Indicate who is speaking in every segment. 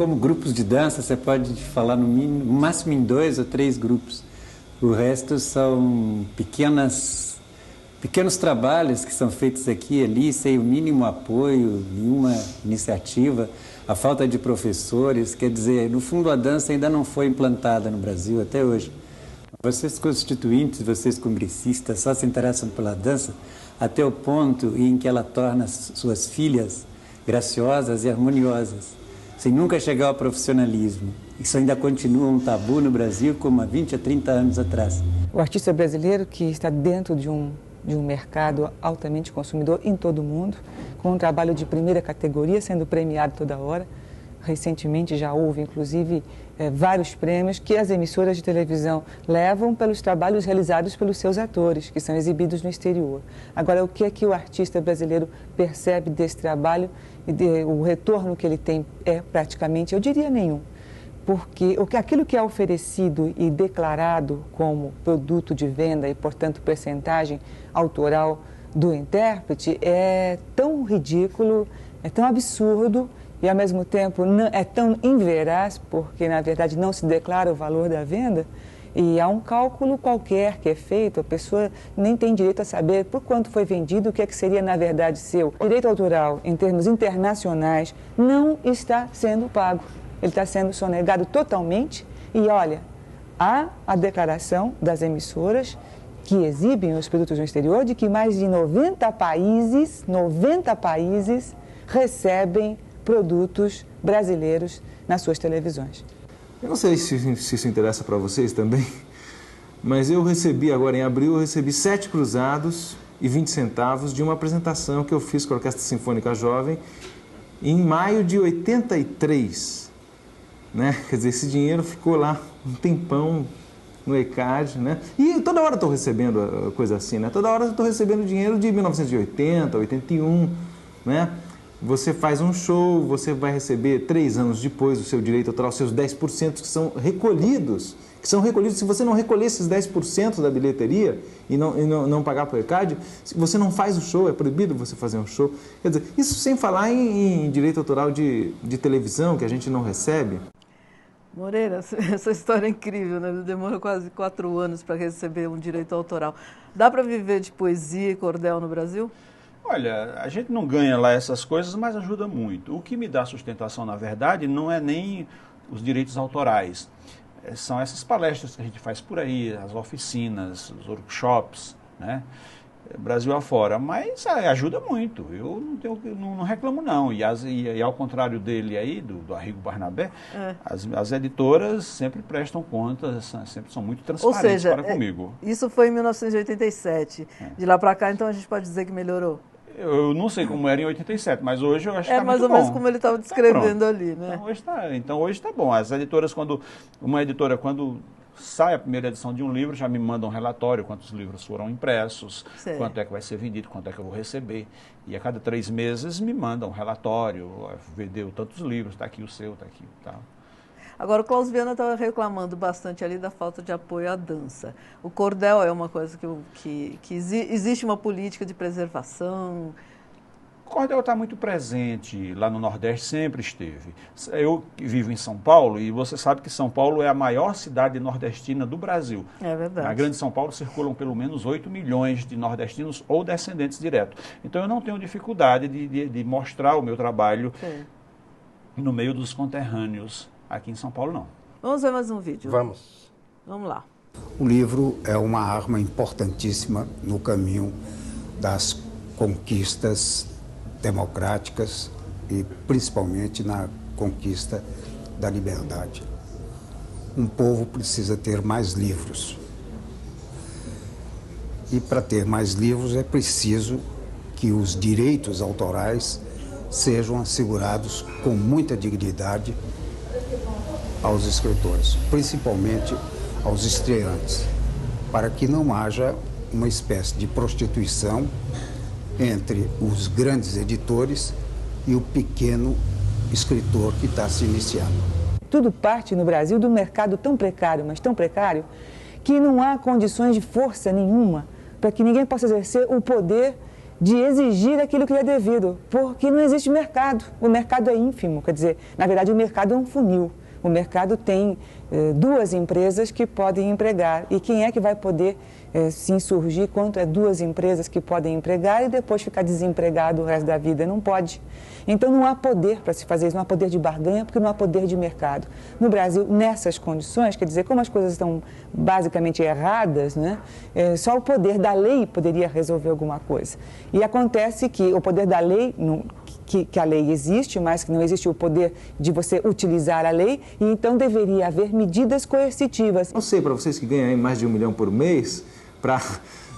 Speaker 1: como grupos de dança, você pode falar no máximo em 2 ou 3 grupos. O resto são pequenos trabalhos que são feitos aqui e ali, sem o mínimo apoio, nenhuma iniciativa, a falta de professores. Quer dizer, no fundo, a dança ainda não foi implantada no Brasil até hoje. Vocês constituintes, vocês congressistas, só se interessam pela dança até o ponto em que ela torna suas filhas graciosas e harmoniosas, sem nunca chegar ao profissionalismo. Isso ainda continua um tabu no Brasil, como há 20 a 30 anos atrás.
Speaker 2: O artista brasileiro que está dentro de um mercado altamente consumidor em todo o mundo, com um trabalho de primeira categoria, sendo premiado toda hora. Recentemente já houve, inclusive, vários prêmios que as emissoras de televisão levam pelos trabalhos realizados pelos seus atores, que são exibidos no exterior. Agora, o que é que o artista brasileiro percebe desse trabalho e o retorno que ele tem é praticamente, eu diria, nenhum. Porque aquilo que é oferecido e declarado como produto de venda e, portanto, percentagem autoral do intérprete é tão ridículo, é tão absurdo e, ao mesmo tempo, é tão inveraz, porque, na verdade, não se declara o valor da venda e há um cálculo qualquer que é feito, a pessoa nem tem direito a saber por quanto foi vendido, o que é que seria, na verdade, seu. O direito autoral, em termos internacionais, não está sendo pago. Ele está sendo sonegado totalmente e, olha, há a declaração das emissoras que exibem os produtos no exterior de que mais de 90 países recebem produtos brasileiros nas suas televisões.
Speaker 3: Eu não sei se isso interessa para vocês também, mas eu recebi agora em abril, eu recebi 7 cruzados e 20 centavos de uma apresentação que eu fiz com a Orquestra Sinfônica Jovem em maio de 83. Né? Quer dizer, esse dinheiro ficou lá um tempão no ECAD, né? E toda hora eu estou recebendo coisa assim, né? Toda hora eu estou recebendo dinheiro de 1980, 81, né? Você faz um show, você vai receber 3 anos depois o seu direito autoral, seus 10% que são recolhidos. Se você não recolher esses 10% da bilheteria e não pagar para o ECAD, você não faz o show, é proibido você fazer um show. Quer dizer, isso sem falar em direito autoral de televisão, que a gente não recebe.
Speaker 4: Moreira, essa história é incrível, né? Demora quase 4 anos para receber um direito autoral. Dá para viver de poesia e cordel no Brasil?
Speaker 5: Olha, a gente não ganha lá essas coisas, mas ajuda muito. O que me dá sustentação, na verdade, não é nem os direitos autorais. São essas palestras que a gente faz por aí, as oficinas, os workshops, né? Brasil afora, mas ajuda muito, eu não reclamo não, e ao contrário dele aí, do Arrigo Barnabé, as editoras sempre prestam contas, sempre são muito transparentes.
Speaker 4: Ou seja,
Speaker 5: para comigo.
Speaker 4: Isso foi em 1987, de lá para cá então a gente pode dizer que melhorou?
Speaker 5: Eu não sei como era em 87, mas hoje eu acho que está
Speaker 4: mais
Speaker 5: muito
Speaker 4: ou
Speaker 5: bom.
Speaker 4: menos como ele estava descrevendo ali, né?
Speaker 5: Então hoje está bom, as editoras, quando sai a primeira edição de um livro, já me mandam um relatório, quantos livros foram impressos,
Speaker 4: certo,
Speaker 5: quanto é que vai ser vendido, quanto é que eu vou receber. E a cada 3 meses me mandam um relatório, vendeu tantos livros, está aqui o seu, está aqui e tal.
Speaker 4: Agora, o Klaus Viana estava reclamando bastante ali da falta de apoio à dança. O cordel é uma coisa que existe uma política de preservação.
Speaker 5: O cordel está muito presente lá no Nordeste, sempre esteve. Eu vivo em São Paulo e você sabe que São Paulo é a maior cidade nordestina do Brasil.
Speaker 4: É verdade.
Speaker 5: Na Grande São Paulo circulam pelo menos 8 milhões de nordestinos ou descendentes diretos. Então eu não tenho dificuldade de mostrar o meu trabalho no meio dos conterrâneos aqui em São Paulo, não.
Speaker 4: Vamos ver mais um vídeo.
Speaker 6: Vamos.
Speaker 4: Vamos lá.
Speaker 7: O livro é uma arma importantíssima no caminho das conquistas democráticas e principalmente na conquista da liberdade. Um povo precisa ter mais livros. E para ter mais livros é preciso que os direitos autorais sejam assegurados com muita dignidade aos escritores, principalmente aos estreantes, para que não haja uma espécie de prostituição entre os grandes editores e o pequeno escritor que está se iniciando.
Speaker 2: Tudo parte no Brasil do mercado tão precário, mas tão precário, que não há condições de força nenhuma para que ninguém possa exercer o poder de exigir aquilo que é devido, porque não existe mercado. O mercado é ínfimo, quer dizer, na verdade o mercado é um funil. O mercado tem duas empresas que podem empregar. E quem é que vai poder se insurgir contra duas empresas que podem empregar e depois ficar desempregado o resto da vida? Não pode. Então não há poder para se fazer isso, não há poder de barganha, porque não há poder de mercado. No Brasil, nessas condições, quer dizer, como as coisas estão basicamente erradas, né, só o poder da lei poderia resolver alguma coisa. E acontece que o poder da lei, que a lei existe, mas que não existe o poder de você utilizar a lei, e então deveria haver medidas coercitivas.
Speaker 3: Não sei, para vocês que ganham aí mais de 1 milhão por mês, para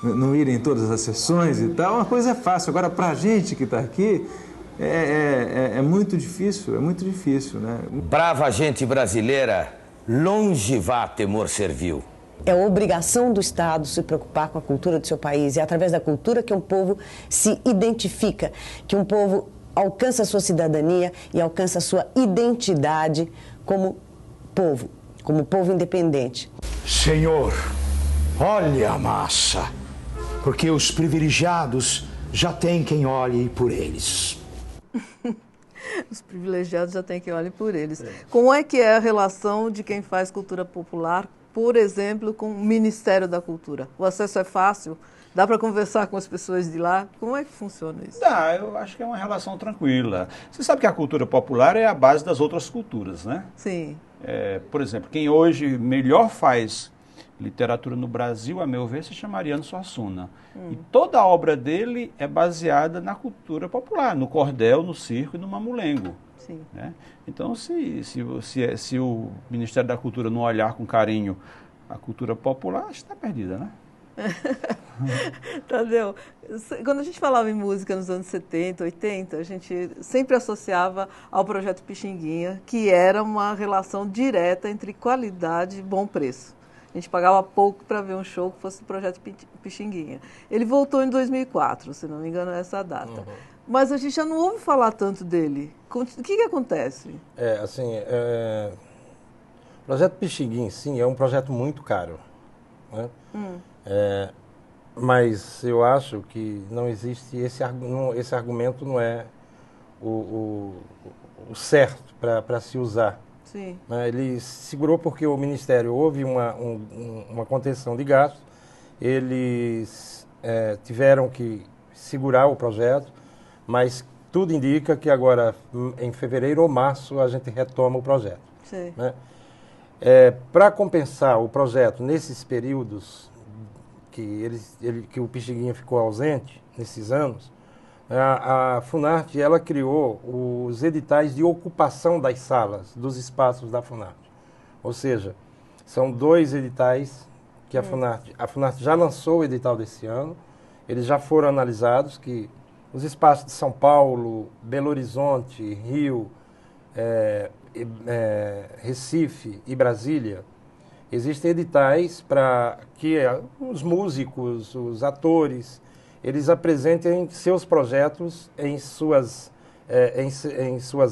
Speaker 3: não irem em todas as sessões e tal, uma coisa é fácil. Agora, para a gente que está aqui, é muito difícil, né?
Speaker 6: Brava gente brasileira, longe vá temor servil.
Speaker 8: É obrigação do Estado se preocupar com a cultura do seu país. É através da cultura que um povo se identifica, que um povo alcança a sua cidadania e alcança a sua identidade como povo independente.
Speaker 9: Senhor, olha a massa, porque os privilegiados já têm quem olhe por eles.
Speaker 4: Os privilegiados já têm quem olhe por eles. Como é que é a relação de quem faz cultura popular, por exemplo, com o Ministério da Cultura? O acesso é fácil? Dá para conversar com as pessoas de lá? Como é que funciona isso?
Speaker 5: Dá, eu acho que é uma relação tranquila. Você sabe que a cultura popular é a base das outras culturas, né?
Speaker 4: Sim.
Speaker 5: Por exemplo, quem hoje melhor faz literatura no Brasil, a meu ver, se chama Ariano Suassuna. E toda a obra dele é baseada na cultura popular, no cordel, no circo e no mamulengo.
Speaker 4: Sim.
Speaker 5: Né? Então, se o Ministério da Cultura não olhar com carinho a cultura popular, está perdida, né?
Speaker 4: Tadeu, quando a gente falava em música nos anos 70, 80, a gente sempre associava ao Projeto Pixinguinha, que era uma relação direta entre qualidade e bom preço. A gente pagava pouco para ver um show que fosse do Projeto Pixinguinha. Ele voltou em 2004, se não me engano é essa data. Mas a gente já não ouve falar tanto dele. O que acontece?
Speaker 10: O Projeto Pixinguinha, sim, é um projeto muito caro, né? Mas eu acho que não existe esse argumento, não é o certo para se usar.
Speaker 4: Sim.
Speaker 10: Ele segurou porque o Ministério houve uma contenção de gastos, eles tiveram que segurar o projeto, mas tudo indica que agora, em fevereiro ou março, a gente retoma o projeto.
Speaker 4: Sim.
Speaker 10: Né? Para compensar o projeto nesses períodos que o Pixinguinha ficou ausente, nesses anos, a Funarte ela criou os editais de ocupação das salas, dos espaços da Funarte. Ou seja, são 2 editais que a Funarte já lançou o edital desse ano, eles já foram analisados, que os espaços de São Paulo, Belo Horizonte, Rio, Recife e Brasília, existem editais para que os músicos, os atores, eles apresentem seus projetos em suas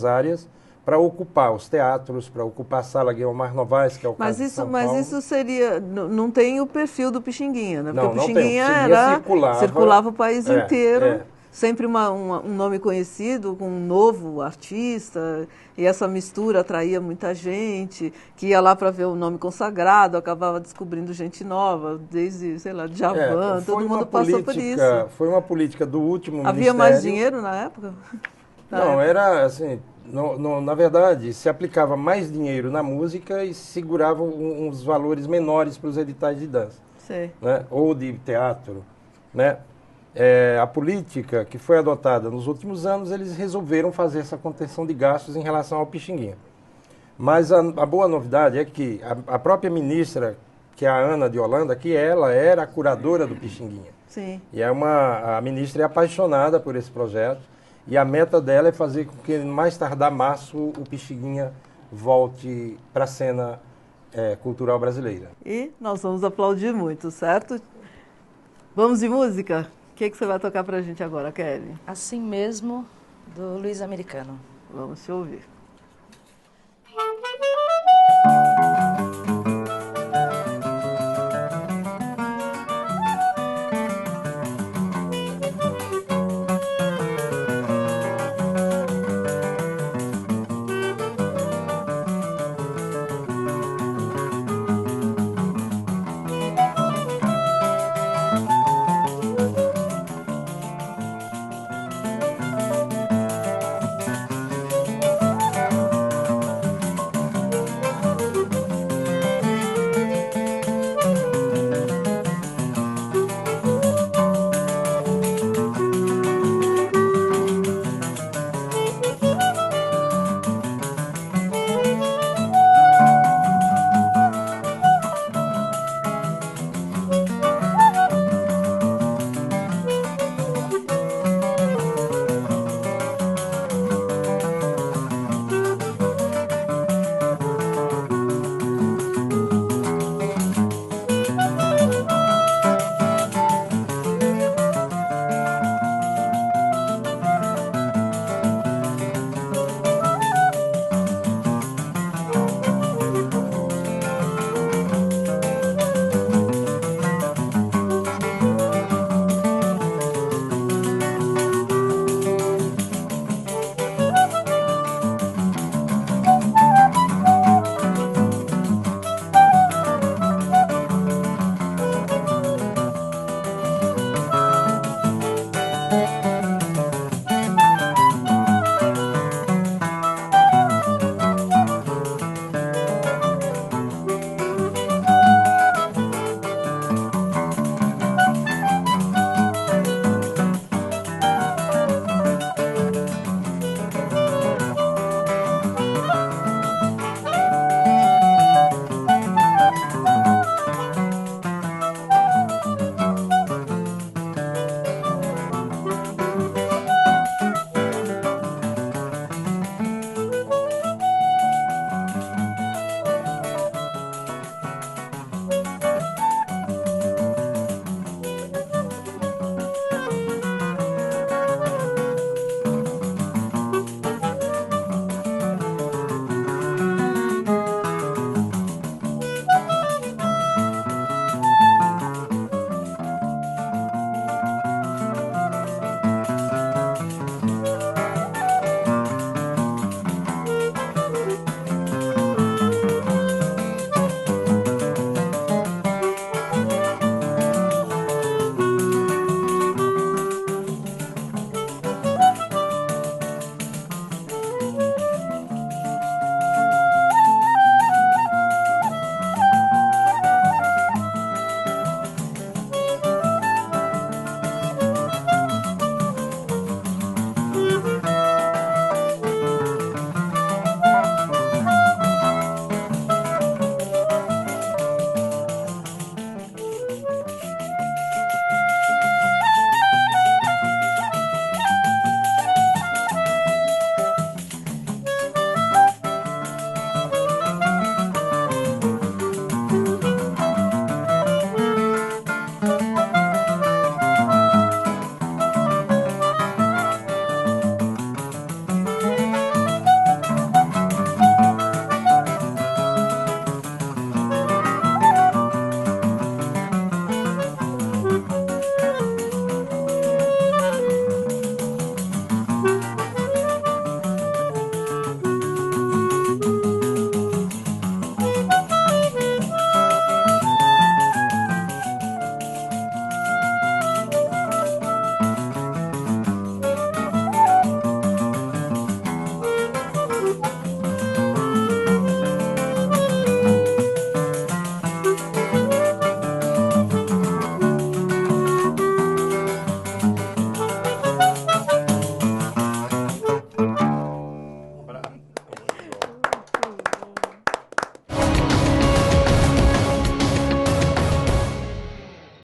Speaker 10: áreas para ocupar os teatros, para ocupar a Sala Guilmar Novaes, que é o caso de São Paulo.
Speaker 4: Mas isso seria... Não tem o perfil do Pixinguinha, né? Porque
Speaker 10: não,
Speaker 4: o Pixinguinha circulava o país inteiro, sempre um nome conhecido, com um novo artista, e essa mistura atraía muita gente, que ia lá para ver o nome consagrado, acabava descobrindo gente nova, desde, sei lá, Djavan, todo mundo passou por isso.
Speaker 10: Foi uma política do último
Speaker 4: Havia
Speaker 10: ministério.
Speaker 4: mais dinheiro na época?
Speaker 10: Era assim, na verdade, se aplicava mais dinheiro na música e segurava uns valores menores para os editais de dança, né? Ou de teatro, né? A política que foi adotada nos últimos anos, eles resolveram fazer essa contenção de gastos em relação ao Pixinguinha. Mas a boa novidade é que a própria ministra, que é a Ana de Holanda, que ela era a curadora do Pixinguinha.
Speaker 4: Sim. E
Speaker 10: a ministra é apaixonada por esse projeto e a meta dela é fazer com que, mais tardar março, o Pixinguinha volte para a cena cultural brasileira.
Speaker 4: E nós vamos aplaudir muito, certo? Vamos de música? O que você vai tocar pra gente agora, Kelly?
Speaker 11: Assim Mesmo, do Luiz Americano.
Speaker 4: Vamos te ouvir.